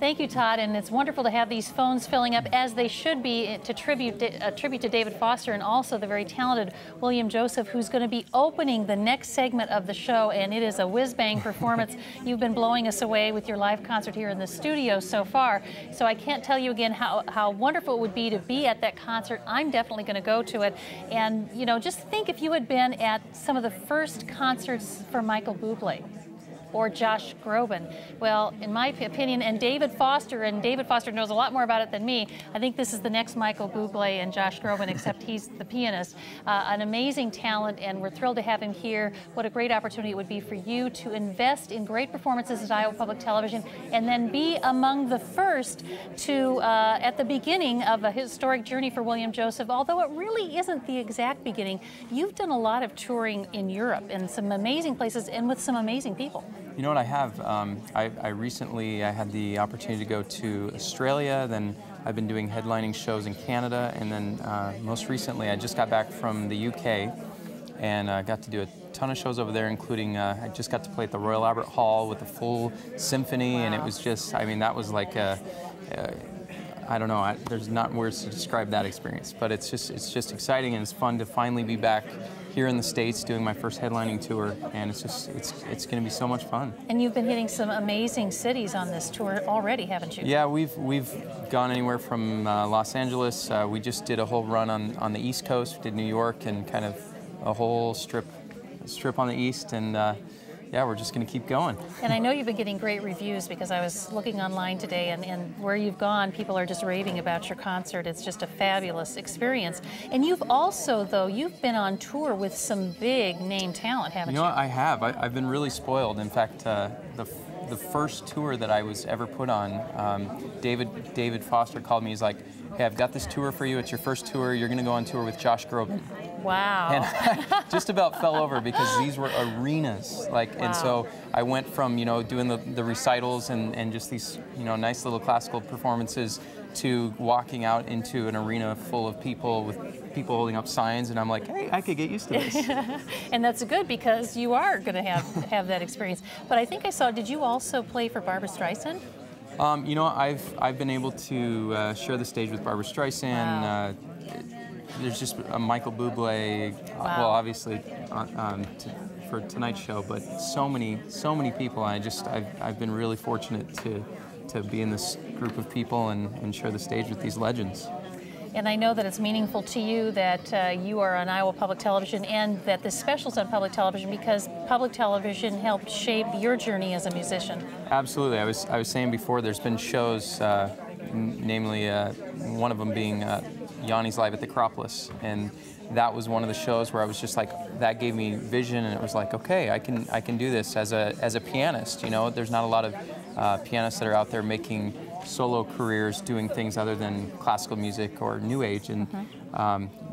Thank you, Todd, and it's wonderful to have these phones filling up, as they should be, to tribute to David Foster and also the very talented William Joseph, who's going to be opening the next segment of the show, and it is a whiz-bang performance. You've been blowing us away with your live concert here in the studio so far, so I can't tell you again how wonderful it would be to be at that concert. I'm definitely going to go to it, and you know, just think if you had been at some of the first concerts for Michael Bublé or Josh Groban. Well, in my opinion, and David Foster knows a lot more about it than me, I think this is the next Michael Bublé and Josh Groban, except he's the pianist. An amazing talent, and we're thrilled to have him here. What a great opportunity it would be for you to invest in great performances at Iowa Public Television, and then be among the first to, at the beginning of a historic journey for William Joseph, although it really isn't the exact beginning. You've done a lot of touring in Europe in some amazing places and with some amazing people. You know what I have? I recently had the opportunity to go to Australia, then I've been doing headlining shows in Canada, and then most recently I just got back from the UK and got to do a ton of shows over there, including I just got to play at the Royal Albert Hall with a full symphony. Wow. And it was just, I mean, that was like I don't know, there's not words to describe that experience, but it's just exciting, and it's fun to finally be back here in the States doing my first headlining tour, and it's going to be so much fun. And you've been hitting some amazing cities on this tour already, haven't you? Yeah, we've gone anywhere from Los Angeles. We just did a whole run on the East Coast. We did New York and kind of a whole strip on the East, and yeah, we're just going to keep going. And I know you've been getting great reviews, because I was looking online today, and where you've gone, people are just raving about your concert. It's just a fabulous experience. And you've also, though, you've been on tour with some big name talent, haven't you? You know what, I have. I've been really spoiled. In fact, the first tour that I was ever put on, David Foster called me. He's like, "Hey, I've got this tour for you. It's your first tour. You're going to go on tour with Josh Groban." Wow. And I just about fell over, because these were arenas. Like, wow. And so I went from, you know, doing the recitals and just these, you know, nice little classical performances to walking out into an arena full of people with people holding up signs, and I'm like, hey, I could get used to this. And that's good, because you are going to have that experience. But I think I saw, did you also play for Barbra Streisand? You know, I've been able to share the stage with Barbra Streisand. Wow. There's just a Michael Bublé, wow. Well, obviously for tonight's show, but so many people. I've been really fortunate to be in this group of people and share the stage with these legends. And I know that it's meaningful to you that you are on Iowa Public Television, and that this special's on public television, because public television helped shape your journey as a musician. Absolutely. I was saying before, there's been shows, namely one of them being Yanni's Live at the Acropolis, and that was one of the shows where I was just like, that gave me vision, and it was like, okay, I can do this as a pianist. You know, there's not a lot of pianists that are out there making solo careers doing things other than classical music or new age, and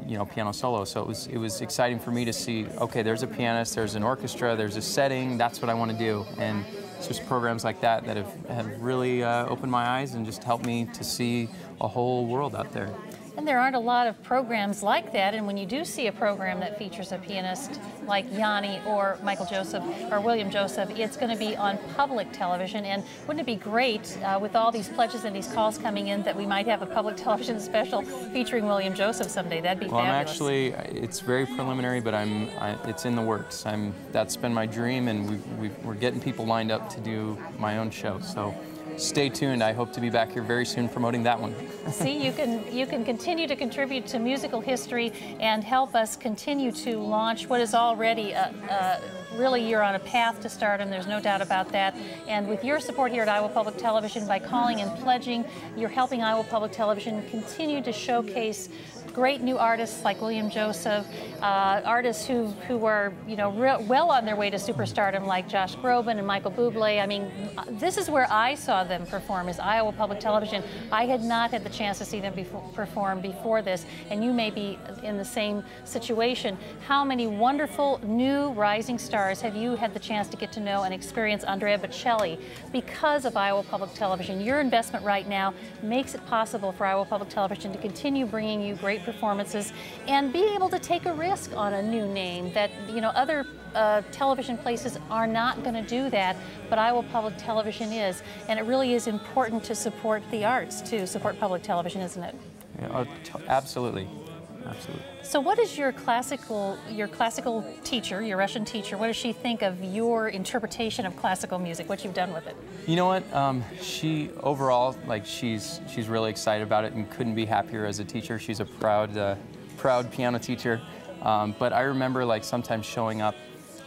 you know, piano solo. So it was exciting for me to see, okay, there's a pianist, there's an orchestra, there's a setting, that's what I want to do. And it's just programs like that have really opened my eyes and just helped me to see a whole world out there. And there aren't a lot of programs like that, and when you do see a program that features a pianist like Yanni or Michael Joseph or William Joseph, it's going to be on public television. And wouldn't it be great, with all these pledges and these calls coming in, that we might have a public television special featuring William Joseph someday? That'd be fabulous. Well, it's very preliminary, but it's in the works. That's been my dream, and we're getting people lined up to do my own show. So stay tuned. I hope to be back here very soon promoting that one. See, you can continue to contribute to musical history and help us continue to launch what is already really, you're on a path to stardom. There's no doubt about that. And with your support here at Iowa Public Television, by calling and pledging, you're helping Iowa Public Television continue to showcase great new artists like William Joseph, artists who are, you know, well on their way to superstardom, like Josh Groban and Michael Bublé. I mean, this is where I saw them perform, is Iowa Public Television. I had not had the chance to see them perform before this, and you may be in the same situation. How many wonderful new rising stars stars have you had the chance to get to know and experience Andrea Bocelli because of Iowa Public Television. Your investment right now makes it possible for Iowa Public Television to continue bringing you great performances and being able to take a risk on a new name that, you know, other television places are not going to do that, but Iowa Public Television is. And it really is important to support the arts, to support public television, isn't it? Yeah, oh, absolutely. Absolutely. So what is your classical teacher, your Russian teacher, what does she think of your interpretation of classical music, what you've done with it? You know what, she overall, like, she's really excited about it and couldn't be happier as a teacher. She's a proud piano teacher. But I remember, like, sometimes showing up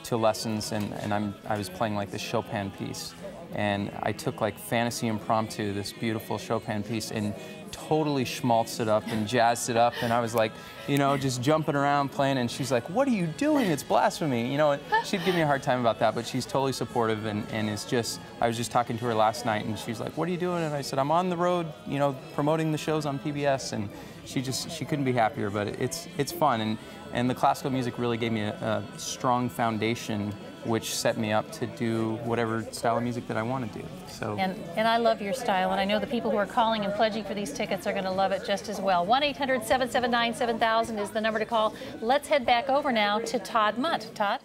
to lessons and I was playing like this Chopin piece, and I took like Fantasy Impromptu, this beautiful Chopin piece, and totally schmaltzed it up and jazzed it up, and I was like, you know, just jumping around playing, and she's like, what are you doing? It's blasphemy. You know, she'd give me a hard time about that, but she's totally supportive, and is just, I was just talking to her last night, and she's like, what are you doing? And I said, I'm on the road, you know, promoting the shows on PBS, and she couldn't be happier. But it's fun, and the classical music really gave me a strong foundation, which set me up to do whatever style of music that I want to do. So. And I love your style, and I know the people who are calling and pledging for these tickets are going to love it just as well. 1-800-779-7000 is the number to call. Let's head back over now to Todd Mutt. Todd?